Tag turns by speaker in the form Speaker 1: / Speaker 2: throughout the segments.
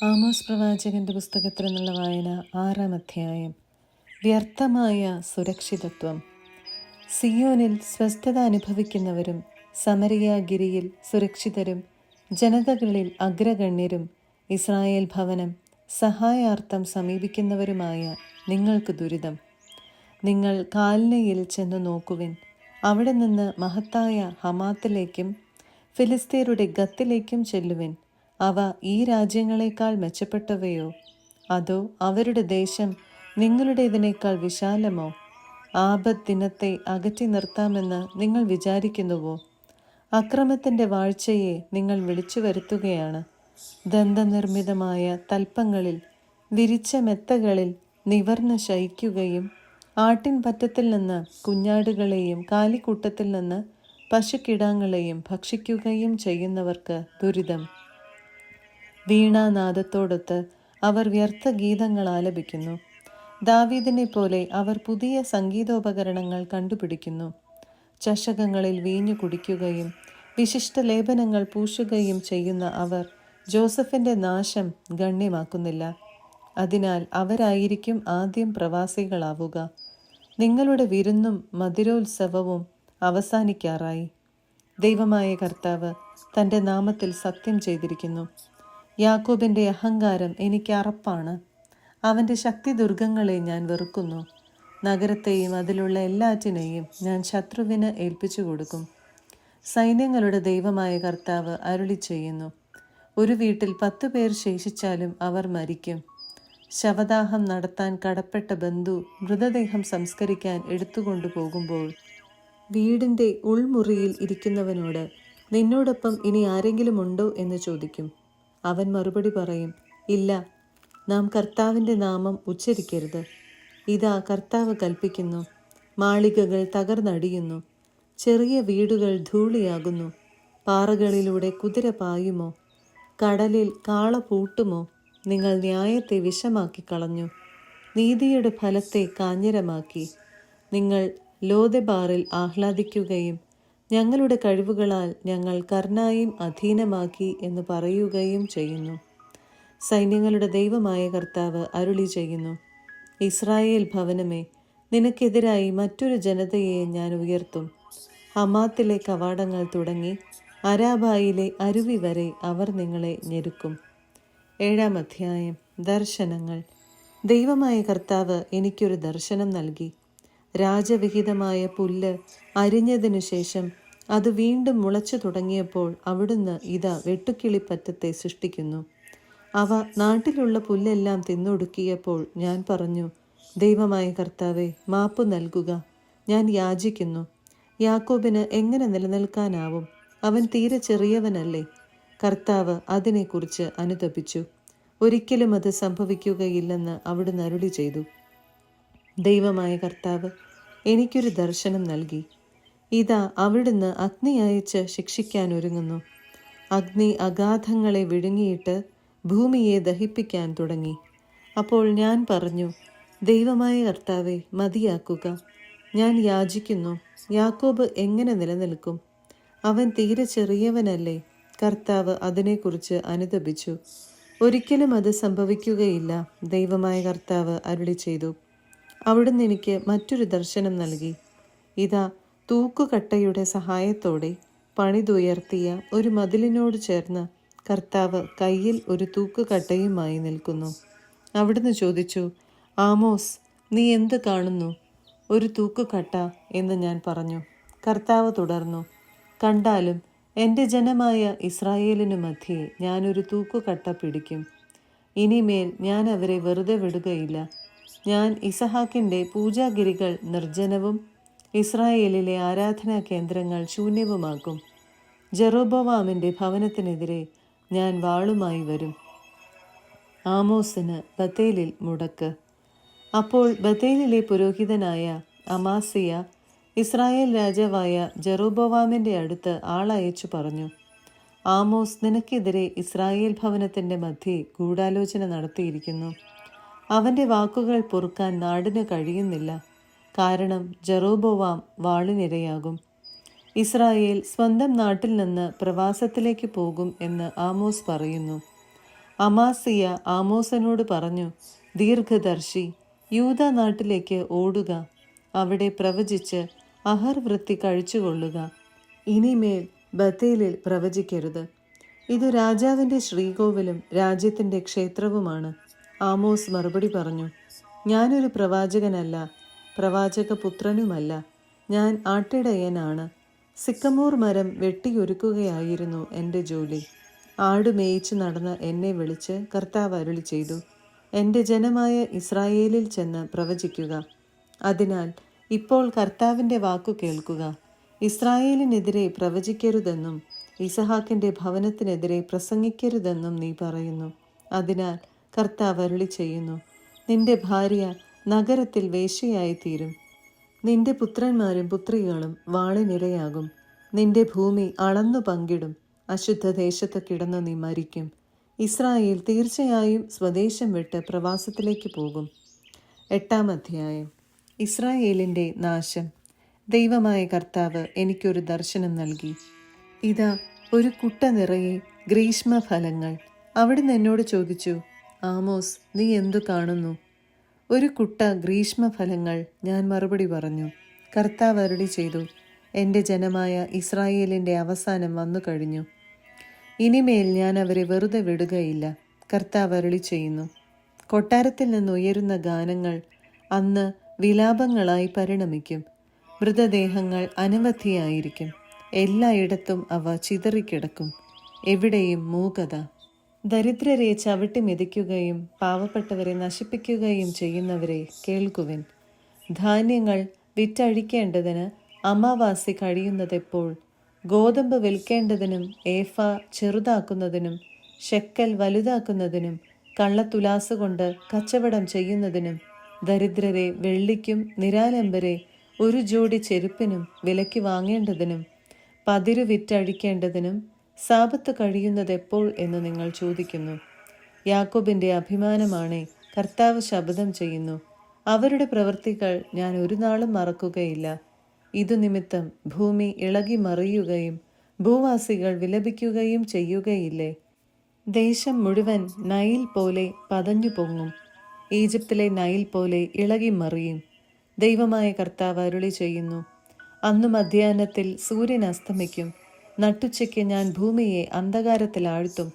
Speaker 1: Amos പ്രവാചകന്റെ പുസ്തകത്തിൽ നിന്നുള്ള വായന 6-ാം അധ്യായം. വ്യർത്ഥമായ സുരക്ഷിതത്വം. സിയോനിൽ സ്വസ്ഥത അനുഭവിക്കുന്നവരും സമരിയാഗിരിയിൽ സുരക്ഷിതരും ജനതകളിൽ അഗ്രഗണ്യരും ഇസ്രായേൽ ഭവനം സഹായാർത്ഥം സമീപിക്കുന്നവരുമായ നിങ്ങൾക്ക് ദുരിതം. നിങ്ങൾ കാൽനയിൽ ചെന്ന് നോക്കുവിൻ. അവിടെ നിന്ന് മഹത്തായ ഹമാത്തിലേക്കും ഫിലിസ്തീനരുടെ ഗത്തിലേക്കും ചെല്ലുവിൻ. അവ ഈ രാജ്യങ്ങളെക്കാൾ മെച്ചപ്പെട്ടവയോ? അതോ അവരുടെ ദേശം നിങ്ങളുടേതിനേക്കാൾ വിശാലമോ? ആപത്ത് ദിനത്തെ അകറ്റി നിർത്താമെന്ന് നിങ്ങൾ വിചാരിക്കുന്നുവോ? അക്രമത്തിൻ്റെ വാഴ്ചയെ നിങ്ങൾ വിളിച്ചു വരുത്തുകയാണ്. ദന്തനിർമ്മിതമായ തൽപ്പങ്ങളിൽ വിരിച്ച മെത്തകളിൽ നിവർന്ന് ശയിക്കുകയും ആട്ടിൻപറ്റത്തിൽ നിന്ന് കുഞ്ഞാടുകളെയും കാലിക്കൂട്ടത്തിൽ നിന്ന് പശുക്കിടാങ്ങളെയും ഭക്ഷിക്കുകയും ചെയ്യുന്നവർക്ക് ദുരിതം. വീണാനാദത്തോടൊത്ത് അവർ വ്യർത്ഥ ഗീതങ്ങൾ ആലപിക്കുന്നു. ദാവീദിനെ പോലെ അവർ പുതിയ സംഗീതോപകരണങ്ങൾ കണ്ടുപിടിക്കുന്നു. ചഷകങ്ങളിൽ വീഞ്ഞു കുടിക്കുകയും വിശിഷ്ട ലേപനങ്ങൾ പൂശുകയും ചെയ്യുന്ന അവർ ജോസഫിൻ്റെ നാശം ഗണ്യമാക്കുന്നില്ല. അതിനാൽ അവരായിരിക്കും ആദ്യം പ്രവാസികളാവുക. നിങ്ങളുടെ വിരുന്നും മധുരോത്സവവും അവസാനിക്കാറായി. ദൈവമായ കർത്താവ് തൻ്റെ നാമത്തിൽ സത്യം ചെയ്തിരിക്കുന്നു. യാക്കോബിൻ്റെ അഹങ്കാരം എനിക്ക് അറപ്പാണ്. അവൻ്റെ ശക്തി ദുർഗങ്ങളെ ഞാൻ വെറുക്കുന്നു. നഗരത്തെയും അതിലുള്ള എല്ലാറ്റിനെയും ഞാൻ ശത്രുവിന് ഏൽപ്പിച്ചു കൊടുക്കും. സൈന്യങ്ങളുടെ ദൈവമായ കർത്താവ് അരുളി ചെയ്യുന്നു. ഒരു വീട്ടിൽ 10 പേർ ശേഷിച്ചാലും അവർ മരിക്കും. ശവദാഹം നടത്താൻ കടപ്പെട്ട ബന്ധു മൃതദേഹം സംസ്കരിക്കാൻ എടുത്തുകൊണ്ടു പോകുമ്പോൾ വീടിൻ്റെ ഉൾമുറിയിൽ ഇരിക്കുന്നവനോട് നിന്നോടൊപ്പം ഇനി ആരെങ്കിലും ഉണ്ടോ എന്ന് ചോദിക്കും. അവൻ മറുപടി പറയും, ഇല്ല, നാം കർത്താവിൻ്റെ നാമം ഉച്ചരിക്കരുത്. ഇതാ കർത്താവ് കൽപ്പിക്കുന്നു. മാളികകൾ തകർന്നടിയുന്നു, ചെറിയ വീടുകൾ ധൂളിയാകുന്നു. പാറകളിലൂടെ കുതിര പായുമോ? കടലിൽ കാള പൂട്ടുമോ? നിങ്ങൾ ന്യായത്തെ വിഷമാക്കി കളഞ്ഞു, നീതിയുടെ ഫലത്തെ കാഞ്ഞിരമാക്കി. നിങ്ങൾ ലോദെബാറിൽ ആഹ്ലാദിക്കുകയും ഞങ്ങളുടെ കഴിവുകളാൽ ഞങ്ങൾ കർണായും അധീനമാക്കി എന്ന് പറയുകയും ചെയ്യുന്നു. സൈന്യങ്ങളുടെ ദൈവമായ കർത്താവ് അരുളി ചെയ്യുന്നു. ഇസ്രായേൽ ഭവനമേ, നിനക്കെതിരായി മറ്റൊരു ജനതയെ ഞാൻ ഉയർത്തും. ഹമാത്തിലെ കവാടങ്ങൾ തുടങ്ങി അരാബായിലെ അരുവി വരെ അവർ നിങ്ങളെ ഞെരുക്കും. 7-ാം അധ്യായം. ദർശനങ്ങൾ. ദൈവമായ കർത്താവ് എനിക്കൊരു ദർശനം നൽകി. രാജവിഹിതമായ പുല്ല് അരിഞ്ഞതിനു ശേഷം അത് വീണ്ടും മുളച്ചു തുടങ്ങിയപ്പോൾ അവിടുന്ന് ഇതാ വെട്ടുക്കിളിപ്പറ്റത്തെ സൃഷ്ടിക്കുന്നു. അവ നാട്ടിലുള്ള പുല്ലെല്ലാം തിന്നൊടുക്കിയപ്പോൾ ഞാൻ പറഞ്ഞു, ദൈവമായ കർത്താവേ, മാപ്പ് നൽകുക. ഞാൻ യാചിക്കുന്നു. യാക്കോബിന് എങ്ങനെ നിലനിൽക്കാനാവും? അവൻ തീരെ ചെറിയവനല്ലേ? കർത്താവ് അതിനെക്കുറിച്ച് അനുതപിച്ചു. ഒരിക്കലും അത് സംഭവിക്കുകയില്ലെന്ന് അവിടുന്ന് അരുളി ചെയ്തു. ദൈവമായ കർത്താവ് എനിക്കൊരു ദർശനം നൽകി. ഇതാ അവിടുന്ന് അഗ്നി അയച്ച് ശിക്ഷിക്കാൻ ഒരുങ്ങുന്നു. അഗ്നി അഗാധങ്ങളെ വിഴുങ്ങിയിട്ട് ഭൂമിയെ ദഹിപ്പിക്കാൻ തുടങ്ങി. അപ്പോൾ ഞാൻ പറഞ്ഞു, ദൈവമായ കർത്താവെ, മതിയാക്കുക. ഞാൻ യാചിക്കുന്നു. യാക്കോബ് എങ്ങനെ നിലനിൽക്കും? അവൻ തീരെ ചെറിയവനല്ലേ? കർത്താവ് അതിനെക്കുറിച്ച് അനുതപിച്ചു. ഒരിക്കലും അത് സംഭവിക്കുകയില്ല, ദൈവമായ കർത്താവ് അരുളി ചെയ്തു. അവിടുന്ന് എനിക്ക് മറ്റൊരു ദർശനം നൽകി. ഇതാ തൂക്കുകട്ടയുടെ സഹായത്തോടെ പണിതുയർത്തിയ ഒരു മതിലിനോട് ചേർന്ന് കർത്താവ് കയ്യിൽ ഒരു തൂക്കുകട്ടയുമായി നിൽക്കുന്നു. അവിടുന്ന് ചോദിച്ചു, ആമോസ്, നീ എന്ത് കാണുന്നു? ഒരു തൂക്കുകട്ട എന്ന് ഞാൻ പറഞ്ഞു. കർത്താവ് തുടർന്നു, കണ്ടാലും എൻ്റെ ജനമായ ഇസ്രായേലിനു മധ്യേ ഞാനൊരു തൂക്കുകട്ട പിടിക്കും. ഇനിമേൽ ഞാൻ അവരെ വെറുതെ വിടുകയില്ല. ഞാൻ ഇസഹാക്കിൻ്റെ പൂജാഗിരികൾ നിർജ്ജനവും ഇസ്രായേലിലെ ആരാധനാ കേന്ദ്രങ്ങൾ ശൂന്യവുമാക്കും. ജെറോബോവാമിൻ്റെ ഭവനത്തിനെതിരെ ഞാൻ വാളുമായി വരും. ആമോസിന് ബത്തേലിൽ മുടക്ക്. അപ്പോൾ ബത്തേലിലെ പുരോഹിതനായ അമാസിയ ഇസ്രായേൽ രാജാവായ ജെറോബോവാമിൻ്റെ അടുത്ത് ആളയച്ചു പറഞ്ഞു, ആമോസ് നിനക്കെതിരെ ഇസ്രായേൽ ഭവനത്തിൻ്റെ മധ്യേ ഗൂഢാലോചന നടത്തിയിരിക്കുന്നു. അവൻ്റെ വാക്കുകൾ പൊറുക്കാൻ നാടിന് കഴിയുന്നില്ല. കാരണം ജെറോബോവാം വാളിനിരയാകും. ഇസ്രായേൽ സ്വന്തം നാട്ടിൽ നിന്ന് പ്രവാസത്തിലേക്ക് പോകും എന്ന് ആമോസ് പറയുന്നു. അമാസിയ ആമോസിനോട് പറഞ്ഞു, ദീർഘദർശി, യൂദ നാട്ടിലേക്ക് ഓടുക, അവിടെ പ്രവചിച്ച് അഹർവൃത്തി കഴിച്ചുകൊള്ളുക. ഇനിമേൽ ബത്തേലിൽ പ്രവചിക്കരുത്. ഇത് രാജാവിൻ്റെ ശ്രീകോവിലും രാജ്യത്തിൻ്റെ ക്ഷേത്രവുമാണ്. ആമോസ് മറുപടി പറഞ്ഞു, ഞാനൊരു പ്രവാചകനല്ല, പ്രവാചകപുത്രനുമല്ല. ഞാൻ ആട്ടിടയനാണ്. സിക്കമോർ മരം വെട്ടിയൊരുക്കുകയായിരുന്നു എൻ്റെ ജോലി. ആട് മേയിച്ചു നടന്ന എന്നെ വിളിച്ച് കർത്താവ് അരുളി ചെയ്തു, എൻ്റെ ജനമായ ഇസ്രായേലിൽ ചെന്ന് പ്രവചിക്കുക. അതിനാൽ ഇപ്പോൾ കർത്താവിൻ്റെ വാക്കു കേൾക്കുക. ഇസ്രായേലിനെതിരെ പ്രവചിക്കരുതെന്നും ഇസഹാക്കിൻ്റെ ഭവനത്തിനെതിരെ പ്രസംഗിക്കരുതെന്നും നീ പറയുന്നു. അതിനാൽ കർത്താവ് അരുളി ചെയ്യുന്നു, നിന്റെ ഭാര്യ നഗരത്തിൽ വേശ്യയായിത്തീരും. നിന്റെ പുത്രന്മാരും പുത്രികളും വാളിനിരയാകും. നിന്റെ ഭൂമി അളന്നു പങ്കിടും. അശുദ്ധദേശത്ത് കിടന്നു നീ മരിക്കും. ഇസ്രായേൽ തീർച്ചയായും സ്വദേശം വിട്ട് പ്രവാസത്തിലേക്ക് പോകും. 8-ാം അധ്യായം. ഇസ്രായേലിൻ്റെ നാശം. ദൈവമായ കർത്താവ് എനിക്കൊരു ദർശനം നൽകി. ഇതാ, ഒരു കുട്ട നിറയെ ഗ്രീഷ്മഫലങ്ങൾ. അവിടുന്ന് എന്നോട് ചോദിച്ചു, ആമോസ്, നീ എന്തു കാണുന്നു? ഒരു കുട്ട ഗ്രീഷ്മഫലങ്ങൾ. ഞാൻ മറുപടി പറഞ്ഞു, കർത്താവ് അരുളി ചെയ്തു, എൻ്റെ ജനമായ ഇസ്രായേലിൻ്റെ അവസാനം വന്നു കഴിഞ്ഞു. ഇനിമേൽ ഞാൻ അവരെ വെറുതെ വിടുകയില്ല. കർത്താവ് അരുളി ചെയ്യുന്നു. കൊട്ടാരത്തിൽ നിന്ന് ഉയരുന്ന ഗാനങ്ങൾ അന്ന് വിലാപങ്ങളായി പരിണമിക്കും. മൃതദേഹങ്ങൾ അനവധിയായിരിക്കും. എല്ലായിടത്തും അവ ചിതറിക്കിടക്കും. എവിടെയും മൂകത. ദരിദ്രരെ ചവിട്ടി മെതിക്കുകയും പാവപ്പെട്ടവരെ നശിപ്പിക്കുകയും ചെയ്യുന്നവരെ കേൾക്കുവിൻ. ധാന്യങ്ങൾ വിറ്റഴിക്കേണ്ടതിന് അമാവാസി കഴിയുന്നതെപ്പോൾ? ഗോതമ്പ് വിൽക്കേണ്ടതിനും ഏഫ ചെറുതാക്കുന്നതിനും ഷെക്കൽ വലുതാക്കുന്നതിനും കള്ളത്തുലാസ് കൊണ്ട് കച്ചവടം ചെയ്യുന്നതിനും ദരിദ്രരെ വെള്ളിക്കും നിരാലംബരെ ഒരു ജോഡി ചെരുപ്പിനും വിലയ്ക്ക് വാങ്ങേണ്ടതിനും പതിരു വിറ്റഴിക്കേണ്ടതിനും സാപത്ത് കഴിയുന്നതെപ്പോൾ എന്ന് നിങ്ങൾ ചോദിക്കുന്നു. യാക്കോബിൻ്റെ അഭിമാനമാണേ, കർത്താവ് ശപഥം ചെയ്യുന്നു, അവരുടെ പ്രവൃത്തികൾ ഞാൻ ഒരു നാളും മറക്കുകയില്ല. ഇതു നിമിത്തം ഭൂമി ഇളകി മറിയുകയും ഭൂവാസികൾ വിലപിക്കുകയും ചെയ്യുകയില്ലേ? ദേശം മുഴുവൻ നൈൽ പോലെ പതഞ്ഞു പൊങ്ങും. ഈജിപ്തിലെ നൈൽ പോലെ ഇളകി മറിയും. ദൈവമായ കർത്താവ് അരുളി ചെയ്യുന്നു, അന്നു മധ്യാഹ്നത്തിൽ സൂര്യൻ അസ്തമിക്കും. നട്ടുച്ചയ്ക്ക് ഞാൻ ഭൂമിയെ അന്ധകാരത്തിൽ ആഴ്ത്തും.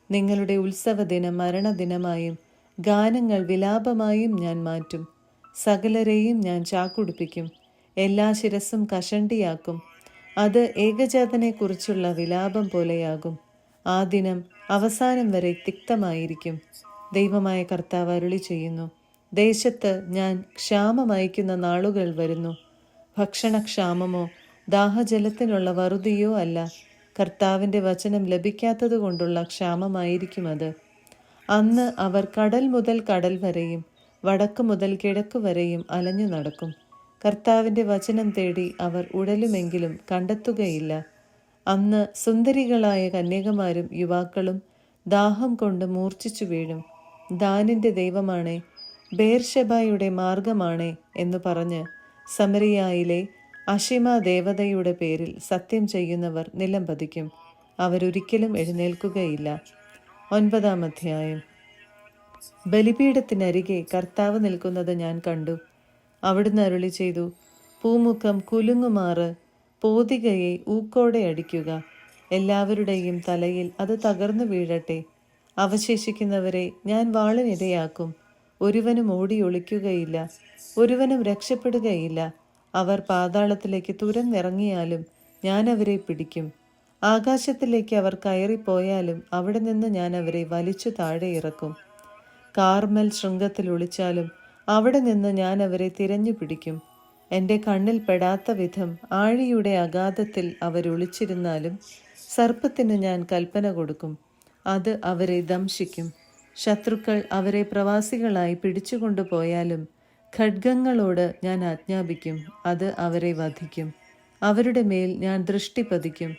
Speaker 1: നിങ്ങളുടെ ഉത്സവദിനം മരണദിനമായും ഗാനങ്ങൾ വിലാപമായും ഞാൻ മാറ്റും. സകലരെയും ഞാൻ ചാക്കുടുപ്പിക്കും. എല്ലാ ശിരസ്സും കഷണ്ടിയാക്കും. അത് ഏകജാതനെക്കുറിച്ചുള്ള വിലാപം പോലെയാകും. ആ ദിനം അവസാനം വരെ തിക്തമായിരിക്കും. ദൈവമായ കർത്താവ് അരുളി ചെയ്യുന്നു, ദേശത്ത് ഞാൻ ക്ഷാമം അയക്കുന്ന നാളുകൾ വരുന്നു. ഭക്ഷണക്ഷാമമോ ദാഹജലത്തിനുള്ള വറുതിയോ അല്ല, കർത്താവിൻ്റെ വചനം ലഭിക്കാത്തത് കൊണ്ടുള്ള ക്ഷാമമായിരിക്കും അത്. അന്ന് അവർ കടൽ മുതൽ കടൽ വരെയും വടക്ക് മുതൽ കിഴക്ക് വരെയും അലഞ്ഞു നടക്കും. കർത്താവിൻ്റെ വചനം തേടി അവർ ഉഴലുമെങ്കിലും കണ്ടെത്തുകയില്ല. അന്ന് സുന്ദരികളായ കന്യകമാരും യുവാക്കളും ദാഹം കൊണ്ട് മൂർച്ഛിച്ചു വീഴും. ദാനിൻ്റെ ദൈവമാണേ, ബേർഷെബയുടെ മാർഗമാണേ എന്നു പറഞ്ഞ് സമരിയായിലെ അഷിമ ദേവതയുടെ പേരിൽ സത്യം ചെയ്യുന്നവർ നിലം പതിക്കും. അവരൊരിക്കലും എഴുന്നേൽക്കുകയില്ല. 9-ാം അധ്യായം. ബലിപീഠത്തിനരികെ കർത്താവ് നിൽക്കുന്നത് ഞാൻ കണ്ടു. അവിടുന്ന് അരുളി ചെയ്തു, പൂമുഖം കുലുങ്ങുമാറ് പോതികയെ ഊക്കോടെ അടിക്കുക. എല്ലാവരുടെയും തലയിൽ അത് തകർന്നു വീഴട്ടെ. അവശേഷിക്കുന്നവരെ ഞാൻ വാളിനിരയാക്കും. ഒരുവനും ഓടി ഒളിക്കുകയില്ല, ഒരുവനും രക്ഷപ്പെടുകയില്ല. അവർ പാതാളത്തിലേക്ക് തുരന്നിറങ്ങിയാലും ഞാൻ അവരെ പിടിക്കും. ആകാശത്തിലേക്ക് അവർ കയറിപ്പോയാലും അവിടെ നിന്ന് ഞാൻ അവരെ വലിച്ചു താഴെ ഇറക്കും. കാർമൽ ശൃംഗത്തിൽ ഒളിച്ചാലും അവിടെ നിന്ന് ഞാൻ അവരെ തിരഞ്ഞു പിടിക്കും. എൻ്റെ കണ്ണിൽ പെടാത്ത വിധം ആഴിയുടെ അഗാധത്തിൽ അവരൊളിച്ചിരുന്നാലും സർപ്പത്തിന് ഞാൻ കൽപ്പന കൊടുക്കും. അത് അവരെ ദംശിക്കും. ശത്രുക്കൾ അവരെ പ്രവാസികളായി പിടിച്ചുകൊണ്ടുപോയാലും ഖഡ്ഗങ്ങളോട് ഞാൻ ആജ്ഞാപിക്കും. അത് അവരെ വധിക്കും. അവരുടെ മേൽ ഞാൻ ദൃഷ്ടി പതിക്കും,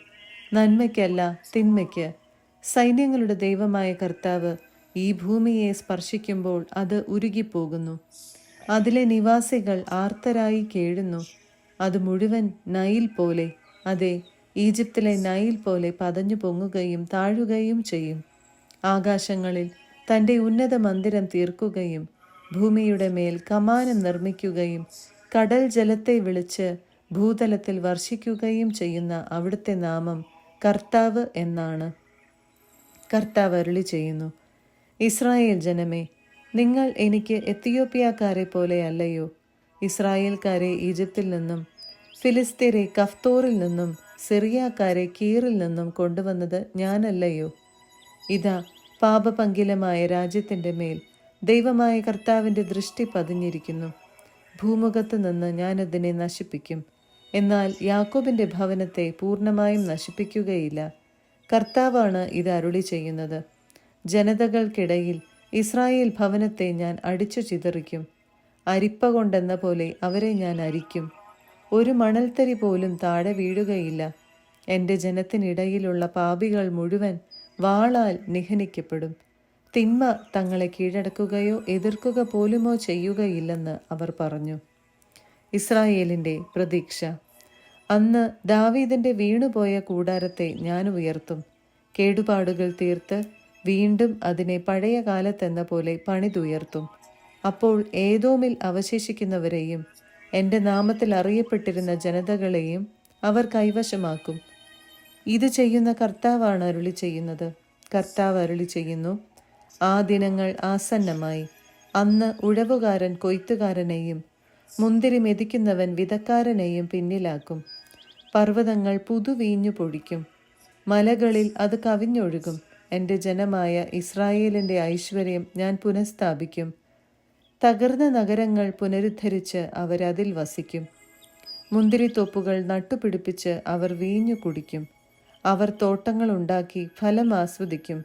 Speaker 1: നന്മയ്ക്കല്ല തിന്മയ്ക്ക്. സൈന്യങ്ങളുടെ ദൈവമായ കർത്താവ് ഈ ഭൂമിയെ സ്പർശിക്കുമ്പോൾ അത് ഉരുകിപ്പോകുന്നു. അതിലെ നിവാസികൾ ആർത്തരായി കേഴുന്നു. അത് മുഴുവൻ നൈൽ പോലെ, അതെ, ഈജിപ്തിലെ നൈൽ പോലെ പതഞ്ഞു പൊങ്ങുകയും താഴുകയും ചെയ്യും. ആകാശങ്ങളിൽ തൻ്റെ ഉന്നത മന്ദിരം തീർക്കുകയും ഭൂമിയുടെ മേൽ കമാനം നിർമ്മിക്കുകയും കടൽ ജലത്തെ വിളിച്ച് ഭൂതലത്തിൽ വർഷിക്കുകയും ചെയ്യുന്ന അവിടുത്തെ നാമം കർത്താവ് എന്നാണ്. കർത്താവ് അരുളി ചെയ്യുന്നു, ഇസ്രായേൽ ജനമേ, നിങ്ങൾ എനിക്ക് എത്തിയോപ്യക്കാരെ പോലെ അല്ലയോ? ഇസ്രായേൽക്കാരെ ഈജിപ്തിൽ നിന്നും ഫിലിസ്തീരെ കഫ്തോറിൽ നിന്നും സിറിയാക്കാരെ കീറിൽ നിന്നും കൊണ്ടുവന്നത് ഞാനല്ലയോ? ഇതാ, പാപപങ്കിലമായ രാജ്യത്തിൻ്റെ മേൽ ദൈവമായ കർത്താവിൻ്റെ ദൃഷ്ടി പതിഞ്ഞിരിക്കുന്നു. ഭൂമുഖത്ത് നിന്ന് ഞാനതിനെ നശിപ്പിക്കും, എന്നാൽ യാക്കോബിൻ്റെ ഭവനത്തെ പൂർണ്ണമായും നശിപ്പിക്കുകയില്ല. കർത്താവാണ് ഇത് അരുളി ചെയ്യുന്നത്. ജനതകൾക്കിടയിൽ ഇസ്രായേൽ ഭവനത്തെ ഞാൻ അടിച്ചു ചിതറിക്കും. അരിപ്പ കൊണ്ടെന്ന പോലെ അവരെ ഞാൻ അരിക്കും. ഒരു മണൽത്തരി പോലും താഴെ വീഴുകയില്ല. എൻ്റെ ജനത്തിനിടയിലുള്ള പാപികൾ മുഴുവൻ വാളാൽ നിഹനിക്കപ്പെടും. തിന്മ തങ്ങളെ കീഴടക്കുകയോ എതിർക്കുക പോലുമോ ചെയ്യുകയില്ലെന്ന് അവർ പറഞ്ഞു. ഇസ്രായേലിൻ്റെ പ്രതീക്ഷ. അന്ന് ദാവീദിൻ്റെ വീണുപോയ കൂടാരത്തെ ഞാൻ ഉയർത്തും. കേടുപാടുകൾ തീർത്ത് വീണ്ടും അതിനെ പഴയ കാലത്തെന്ന പോലെ പണിതുയർത്തും. അപ്പോൾ ഏദോമിൽ അവശേഷിക്കുന്നവരെയും എൻ്റെ നാമത്തിൽ അറിയപ്പെട്ടിരുന്ന ജനതകളെയും അവർ കൈവശമാക്കും. ഇത് ചെയ്യുന്ന കർത്താവാണ് അരുളി ചെയ്യുന്നത്. കർത്താവ് അരുളി ചെയ്യുന്നു, ആ ദിനങ്ങൾ ആസന്നമായി. അന്ന് ഉഴവുകാരൻ കൊയ്ത്തുകാരനെയും മുന്തിരി മെതിക്കുന്നവൻ വിതക്കാരനെയും പിന്നിലാക്കും. പർവ്വതങ്ങൾ പുതുവീഞ്ഞു പൊഴിക്കും, മലകളിൽ അത് കവിഞ്ഞൊഴുകും. എൻ്റെ ജനമായ ഇസ്രായേലിൻ്റെ ഐശ്വര്യം ഞാൻ പുനഃസ്ഥാപിക്കും. തകർന്ന നഗരങ്ങൾ പുനരുദ്ധരിച്ച് അവരതിൽ വസിക്കും. മുന്തിരിത്തോപ്പുകൾ നട്ടുപിടിപ്പിച്ച് അവർ വീഞ്ഞു കുടിക്കും. അവർ തോട്ടങ്ങളുണ്ടാക്കി ഫലം ആസ്വദിക്കും.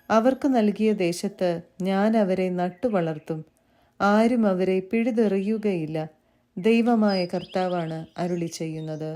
Speaker 1: അവർക്ക് നൽകിയ ദേശത്ത് ഞാൻ അവരെ നട്ടുവളർത്തും. ആരും അവരെ പിഴുതെറിയുകയില്ല. ദൈവമായ കർത്താവാണ് അരുളി ചെയ്യുന്നത്.